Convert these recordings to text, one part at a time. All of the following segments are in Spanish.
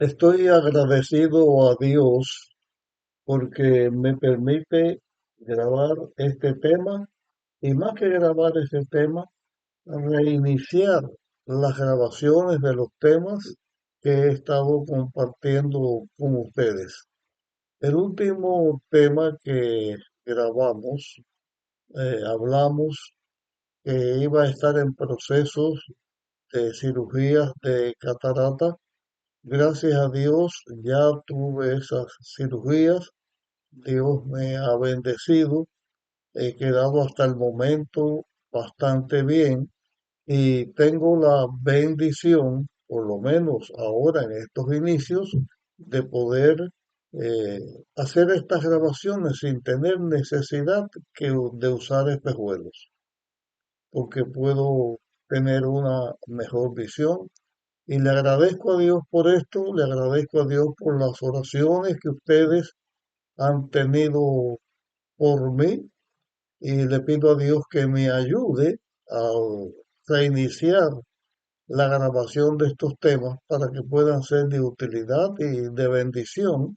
Estoy agradecido a Dios porque me permite grabar este tema y más que grabar este tema, reiniciar las grabaciones de los temas que he estado compartiendo con ustedes. El último tema que grabamos, hablamos que iba a estar en procesos de cirugías de catarata. Gracias a Dios ya tuve esas cirugías. Dios me ha bendecido. He quedado hasta el momento bastante bien y tengo la bendición, por lo menos ahora en estos inicios, de poder eh, hacer estas grabaciones sin tener necesidad de usar espejuelos, porque puedo tener una mejor visión. Y le agradezco a Dios por esto, le agradezco a Dios por las oraciones que ustedes han tenido por mí y le pido a Dios que me ayude a reiniciar la grabación de estos temas para que puedan ser de utilidad y de bendición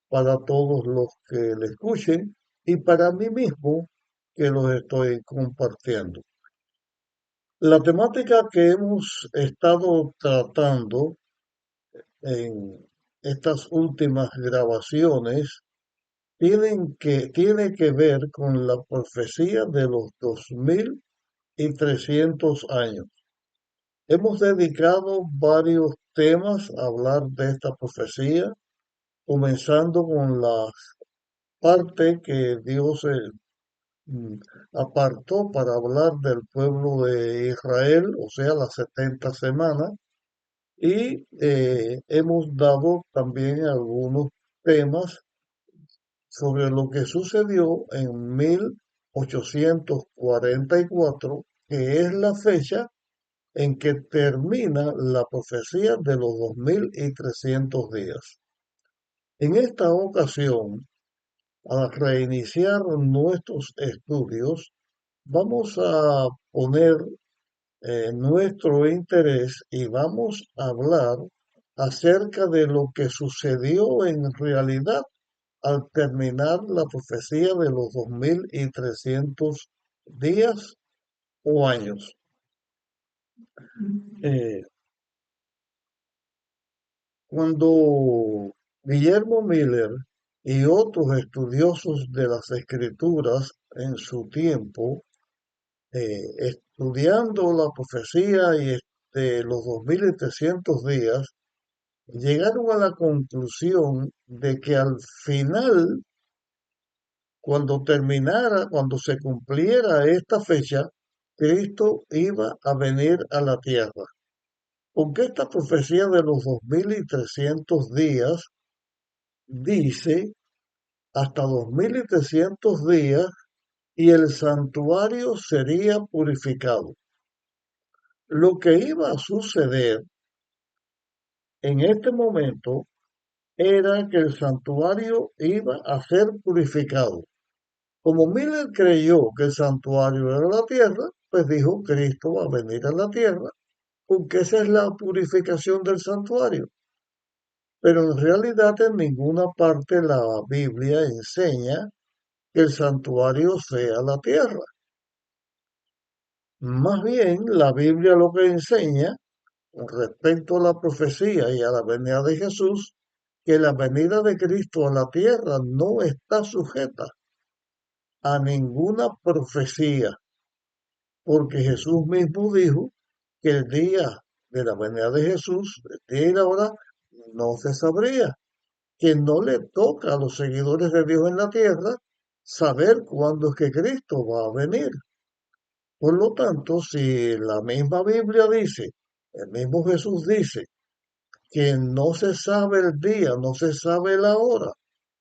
para todos los que le escuchen y para mí mismo que los estoy compartiendo. La temática que hemos estado tratando en estas últimas grabaciones tiene que ver con la profecía de los 2300 años. Hemos dedicado varios temas a hablar de esta profecía, comenzando con la parte que Dios mm, apartó para hablar del pueblo de Israel, o sea, las 70 semanas, y hemos dado también algunos temas sobre lo que sucedió en 1844, que es la fecha en que termina la profecía de los 2300 días. En esta ocasión, al reiniciar nuestros estudios, vamos a poner nuestro interés y vamos a hablar acerca de lo que sucedió en realidad al terminar la profecía de los 2300 días o años. Eh, Cuando Guillermo Miller y otros estudiosos de las escrituras en su tiempo, estudiando la profecía y los 2300 días, llegaron a la conclusión de que al final, cuando se cumpliera esta fecha, Cristo iba a venir a la tierra. Porque esta profecía de los 2300 días dice hasta 2300 días y el santuario sería purificado. Lo que iba a suceder en este momento era que el santuario iba a ser purificado. Como Miller creyó que el santuario era la tierra, pues dijo, Cristo va a venir a la tierra, porque esa es la purificación del santuario. Pero en realidad en ninguna parte la Biblia enseña que el santuario sea la tierra. Más bien, la Biblia lo que enseña con respecto a la profecía y a la venida de Jesús, que la venida de Cristo a la tierra no está sujeta a ninguna profecía, porque Jesús mismo dijo que el día de la venida de Jesús, el día y la hora, no se sabría, que no le toca a los seguidores de Dios en la tierra saber cuándo es que Cristo va a venir. Por lo tanto, si la misma Biblia dice, el mismo Jesús dice, que no se sabe el día, no se sabe la hora,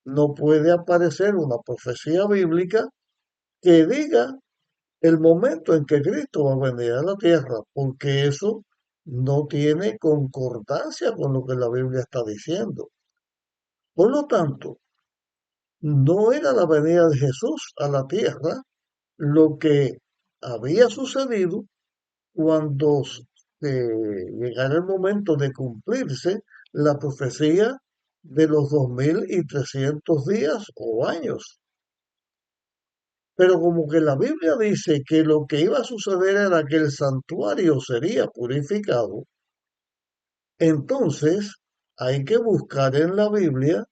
no puede aparecer una profecía bíblica que diga el momento en que Cristo va a venir a la tierra, porque eso no tiene concordancia con lo que la Biblia está diciendo. Por lo tanto, no era la venida de Jesús a la tierra lo que había sucedido cuando llegara el momento de cumplirse la profecía de los 2300 días o años. Pero como que la Biblia dice que lo que iba a suceder era que el santuario sería purificado, entonces hay que buscar en la Biblia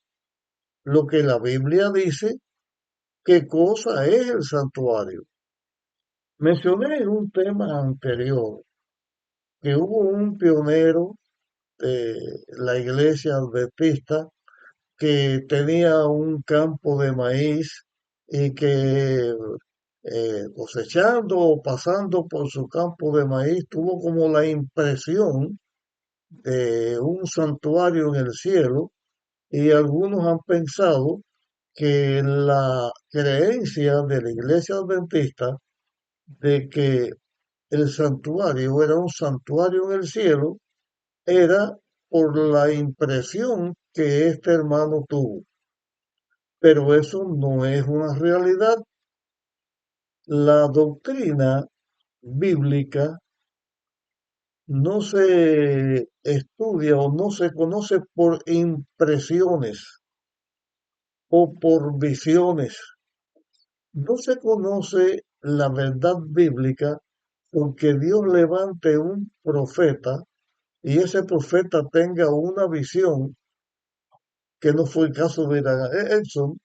lo que la Biblia dice, qué cosa es el santuario. Mencioné en un tema anterior que hubo un pionero de la iglesia adventista que tenía un campo de maíz y que cosechando o pasando por su campo de maíz tuvo como la impresión de un santuario en el cielo y algunos han pensado que la creencia de la iglesia adventista de que el santuario era un santuario en el cielo era por la impresión que este hermano tuvo. Pero eso no es una realidad. La doctrina bíblica no se estudia o no se conoce por impresiones o por visiones. No se conoce la verdad bíblica porque Dios levante un profeta y ese profeta tenga una visión, que no fue el caso de Edson,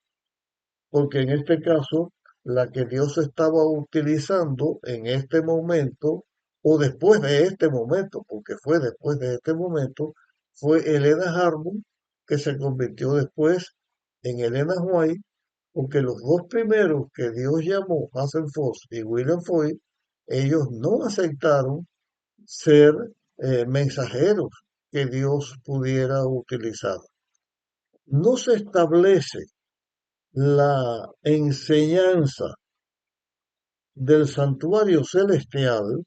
porque en este caso la que Dios estaba utilizando en este momento, o después de este momento, porque fue después de este momento, fue Elena Harmon, que se convirtió después en Elena White, porque los dos primeros que Dios llamó, Hazel Foss y William Foy, ellos no aceptaron ser mensajeros que Dios pudiera utilizar. No se establece la enseñanza del santuario celestial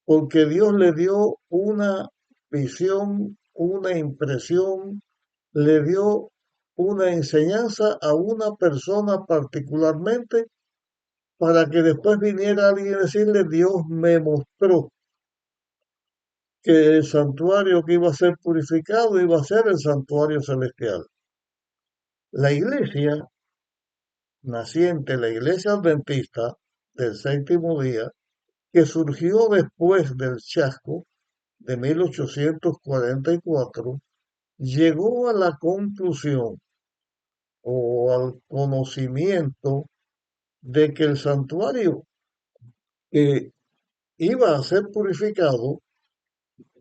porque Dios le dio una visión, una impresión, le dio una enseñanza a una persona particularmente para que después viniera alguien a decirle, Dios me mostró que el santuario que iba a ser purificado iba a ser el santuario celestial. La iglesia naciente, la iglesia adventista del séptimo día, que surgió después del chasco de 1844, llegó a la conclusión o al conocimiento de que el santuario que iba a ser purificado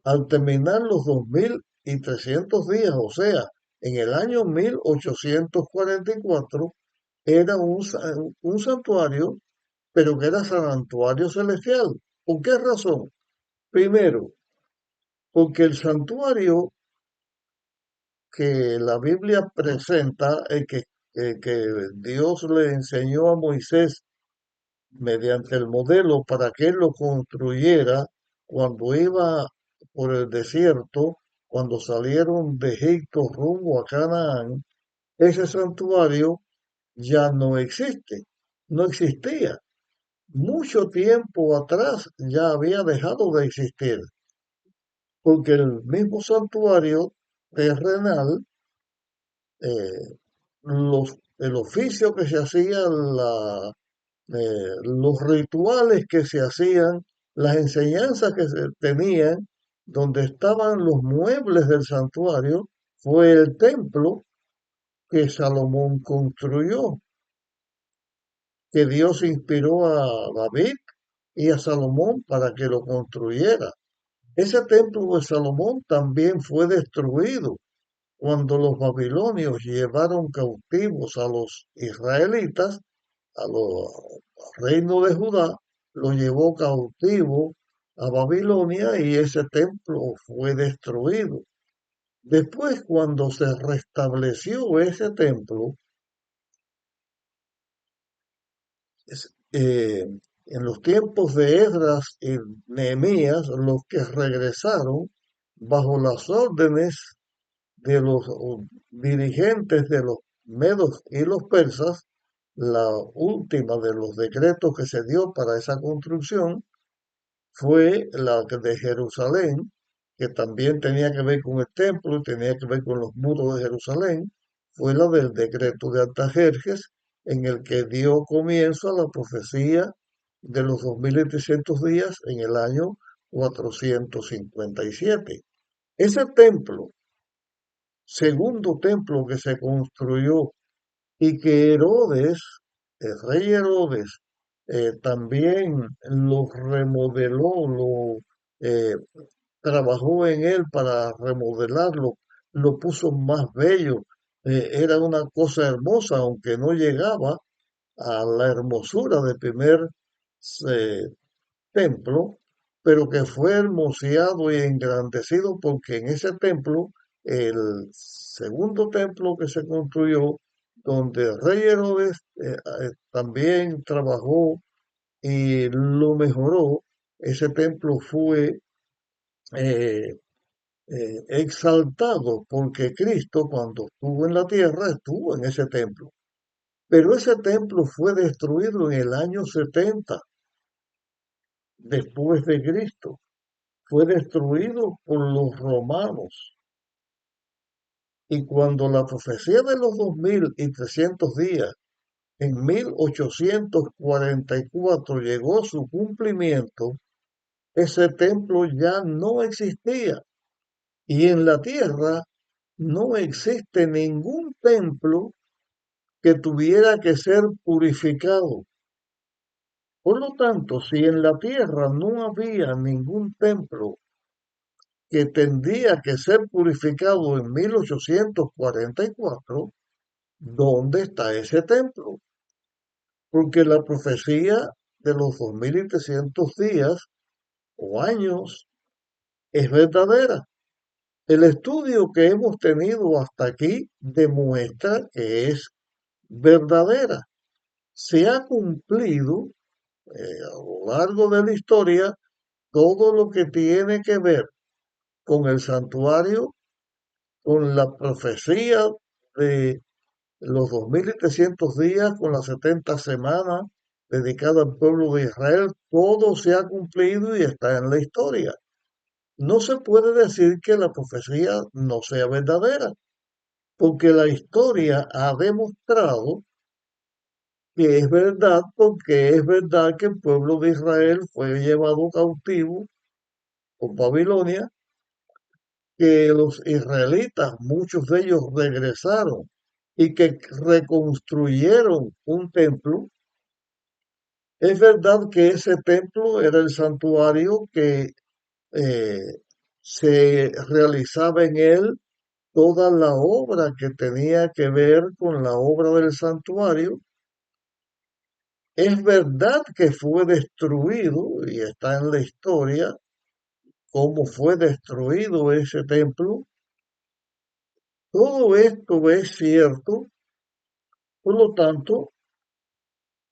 al terminar los 2300 días, o sea, en el año 1844, era un santuario, pero que era santuario celestial. ¿Por qué razón? Primero, porque el santuario que la Biblia presenta, que Dios le enseñó a Moisés mediante el modelo para que él lo construyera cuando iba por el desierto, cuando salieron de Egipto rumbo a Canaán, ese santuario ya no existe, no existía. Mucho tiempo atrás ya había dejado de existir, porque el mismo santuario terrenal, eh, el oficio que se hacía, los rituales que se hacían, las enseñanzas que se tenían, donde estaban los muebles del santuario, fue el templo que Salomón construyó, que Dios inspiró a David y a Salomón para que lo construyera. Ese templo de Salomón también fue destruido cuando los babilonios llevaron cautivos a los israelitas, a los reinos de Judá, lo llevó cautivo a Babilonia y ese templo fue destruido. Después, cuando se restableció ese templo, en los tiempos de Esdras y Nehemías, los que regresaron bajo las órdenes de los dirigentes de los medos y los persas, la última de los decretos que se dio para esa construcción fue la de Jerusalén, que también tenía que ver con el templo y tenía que ver con los muros de Jerusalén, fue la del decreto de Artajerjes, en el que dio comienzo a la profecía de los 2300 días en el año 457. Ese templo, segundo templo que se construyó y que Herodes, el rey Herodes, también lo remodeló, eh, trabajó en él para remodelarlo, lo puso más bello. Era una cosa hermosa, aunque no llegaba a la hermosura del primer eh, templo, pero que fue hermoseado y engrandecido porque en ese templo, el segundo templo que se construyó, donde el rey Herodes también trabajó y lo mejoró, ese templo fue eh, exaltado porque Cristo cuando estuvo en la tierra estuvo en ese templo. Pero ese templo fue destruido en el año 70 después de Cristo. Fue destruido por los romanos. Y cuando la profecía de los 2300 días en 1844 llegó a su cumplimiento, ese templo ya no existía. Y en la tierra no existe ningún templo que tuviera que ser purificado. Por lo tanto, si en la tierra no había ningún templo que tendría que ser purificado en 1844, ¿dónde está ese templo? Porque la profecía de los 2300 días o años es verdadera. El estudio que hemos tenido hasta aquí demuestra que es verdadera. Se ha cumplido a lo largo de la historia todo lo que tiene que ver con el santuario, con la profecía de los 2300 días, con las 70 semanas dedicadas al pueblo de Israel. Todo se ha cumplido y está en la historia. No se puede decir que la profecía no sea verdadera, porque la historia ha demostrado que es verdad, porque es verdad que el pueblo de Israel fue llevado cautivo por Babilonia, que los israelitas, muchos de ellos regresaron y que reconstruyeron un templo. Es verdad que ese templo era el santuario que eh, se realizaba en él toda la obra que tenía que ver con la obra del santuario. Es verdad que fue destruido y está en la historia cómo fue destruido ese templo. Todo esto es cierto, por lo tanto,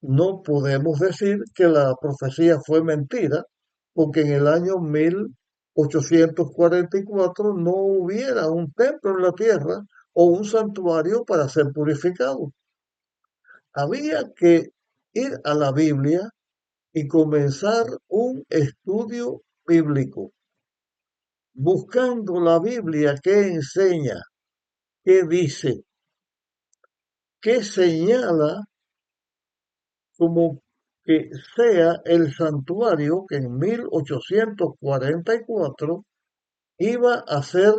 no podemos decir que la profecía fue mentira, porque en el año 1844 no hubiera un templo en la tierra o un santuario para ser purificado. Había que ir a la Biblia y comenzar un estudio bíblico, buscando la Biblia que enseña, que dice, que señala como que sea el santuario que en 1844 iba a ser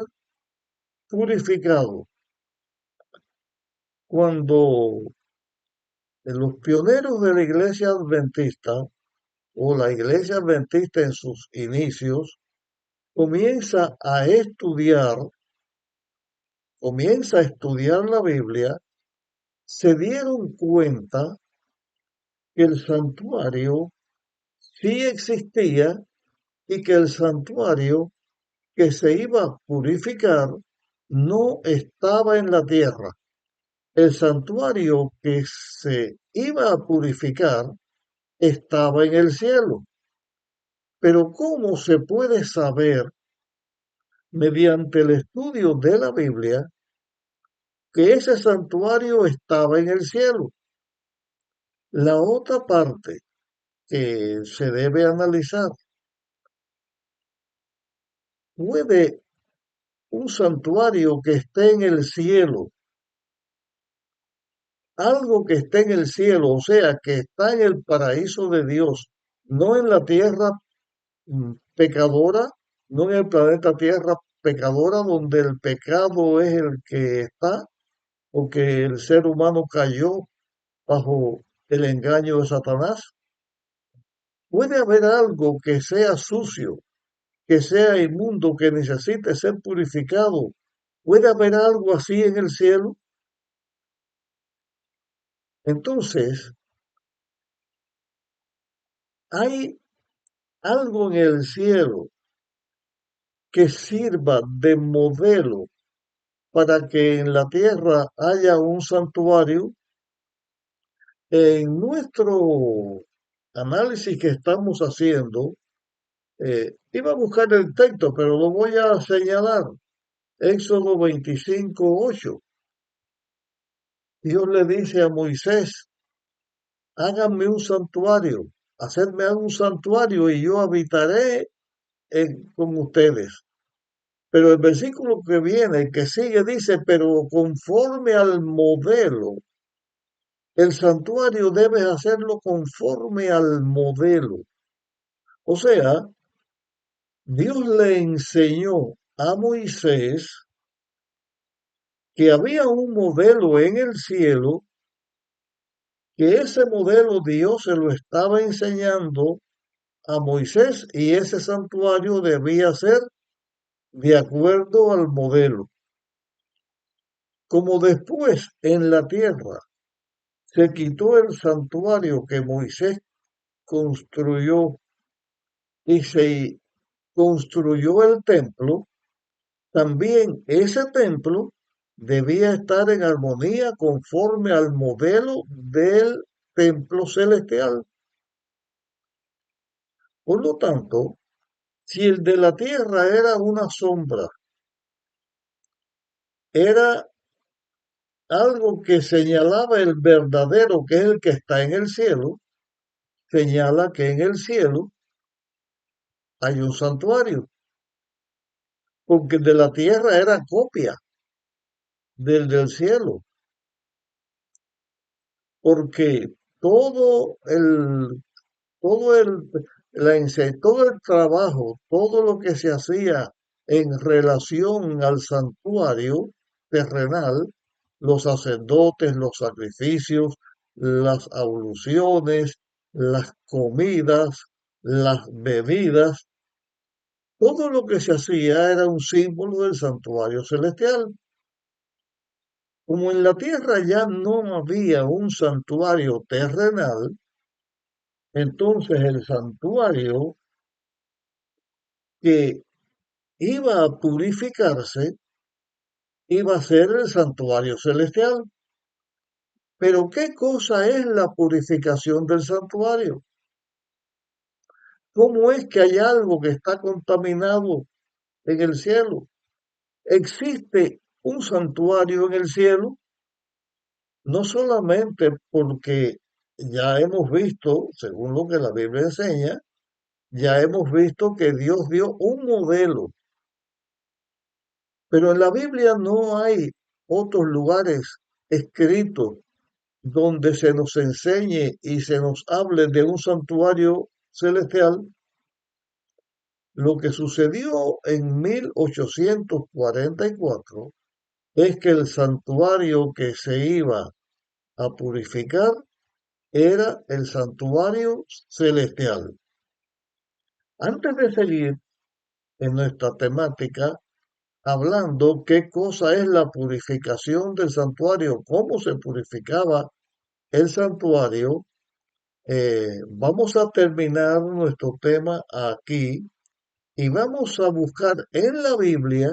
purificado. Cuando los pioneros de la iglesia adventista o la iglesia adventista en sus inicios comienza a estudiar la Biblia, se dieron cuenta que el santuario sí existía y que el santuario que se iba a purificar no estaba en la tierra. El santuario que se iba a purificar estaba en el cielo. Pero ¿cómo se puede saber mediante el estudio de la Biblia que ese santuario estaba en el cielo? La otra parte que se debe analizar ¿Puede un santuario que esté en el cielo, algo que esté en el cielo, o sea, que está en el paraíso de Dios, no en la tierra pecadora, no en el planeta Tierra pecadora, donde el pecado es el que está, o que el ser humano cayó bajo el engaño de Satanás? ¿Puede haber algo que sea sucio, que sea inmundo, que necesite ser purificado? ¿Puede haber algo así en el cielo? Entonces, hay algo en el cielo que sirva de modelo para que en la tierra haya un santuario. En nuestro análisis que estamos haciendo, iba a buscar el texto, pero lo voy a señalar. Éxodo 25:8. Dios le dice a Moisés: háganme un santuario, hacedme un santuario y yo habitaré con ustedes. Pero el versículo que viene, el que sigue, dice: pero conforme al modelo, el santuario debes hacerlo conforme al modelo. O sea, Dios le enseñó a Moisés que había un modelo en el cielo, que ese modelo Dios se lo estaba enseñando a Moisés y ese santuario debía ser de acuerdo al modelo. Como después en la tierra se quitó el santuario que Moisés construyó y se construyó el templo, también ese templo debía estar en armonía conforme al modelo del templo celestial. Por lo tanto, si el de la tierra era una sombra, era algo que señalaba el verdadero, que es el que está en el cielo, señala que en el cielo hay un santuario, porque el de la tierra era copia del cielo, porque todo el todo todo el trabajo, todo lo que se hacía en relación al santuario terrenal, los sacerdotes, los sacrificios, las abluciones, las comidas, las bebidas, todo lo que se hacía era un símbolo del santuario celestial. Como en la tierra ya no había un santuario terrenal, entonces el santuario que iba a purificarse, iba a ser el santuario celestial. Pero ¿qué cosa es la purificación del santuario? ¿Cómo es que hay algo que está contaminado en el cielo? Existe un santuario en el cielo, no solamente porque ya hemos visto, según lo que la Biblia enseña, ya hemos visto que Dios dio un modelo, pero en la Biblia no hay otros lugares escritos donde se nos enseñe y se nos hable de un santuario celestial. Lo que sucedió en 1844 es que el santuario que se iba a purificar era el santuario celestial. Antes de seguir en nuestra temática, hablando qué cosa es la purificación del santuario, cómo se purificaba el santuario, vamos a terminar nuestro tema aquí y vamos a buscar en la Biblia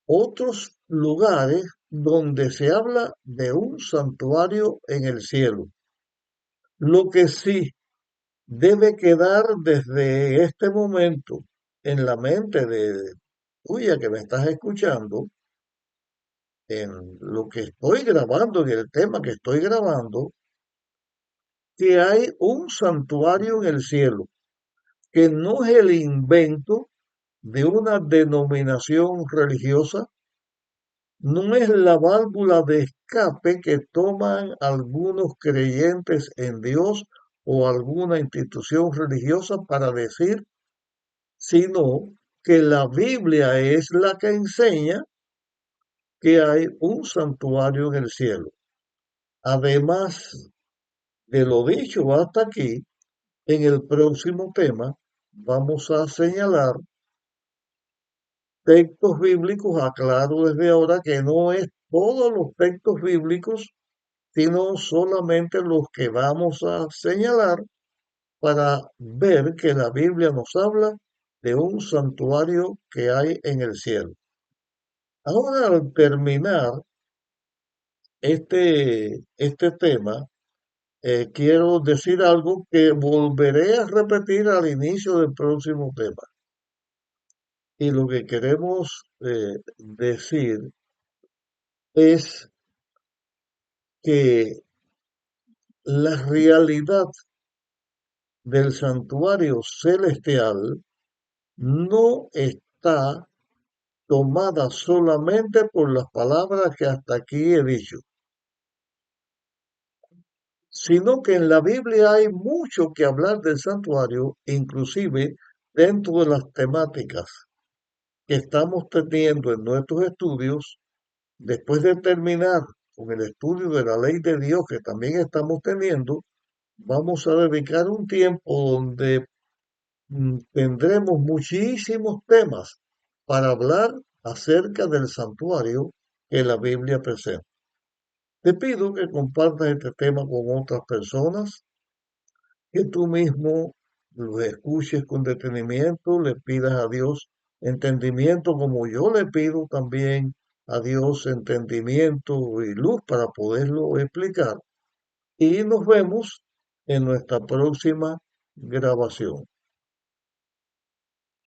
otros lugares donde se habla de un santuario en el cielo. Lo que sí debe quedar desde este momento en la mente de tuya que me estás escuchando, en lo que estoy grabando, en el tema que estoy grabando, que hay un santuario en el cielo, que no es el invento de una denominación religiosa no es la válvula de escape que toman algunos creyentes en Dios o alguna institución religiosa para decir, sino que la Biblia es la que enseña que hay un santuario en el cielo. Además de lo dicho hasta aquí, en el próximo tema vamos a señalar textos bíblicos. Aclaro desde ahora que no es todos los textos bíblicos, sino solamente los que vamos a señalar para ver que la Biblia nos habla de un santuario que hay en el cielo. Ahora, al terminar este tema, quiero decir algo que volveré a repetir al inicio del próximo tema. Y lo que queremos decir es que la realidad del santuario celestial no está tomada solamente por las palabras que hasta aquí he dicho, sino que en la Biblia hay mucho que hablar del santuario, inclusive dentro de las temáticas que estamos teniendo en nuestros estudios. Después de terminar con el estudio de la ley de Dios que también estamos teniendo, vamos a dedicar un tiempo donde tendremos muchísimos temas para hablar acerca del santuario que la Biblia presenta. Te pido que compartas este tema con otras personas, que tú mismo lo escuches con detenimiento, le pidas a Dios entendimiento como yo le pido también a Dios entendimiento y luz para poderlo explicar. Y nos vemos en nuestra próxima grabación.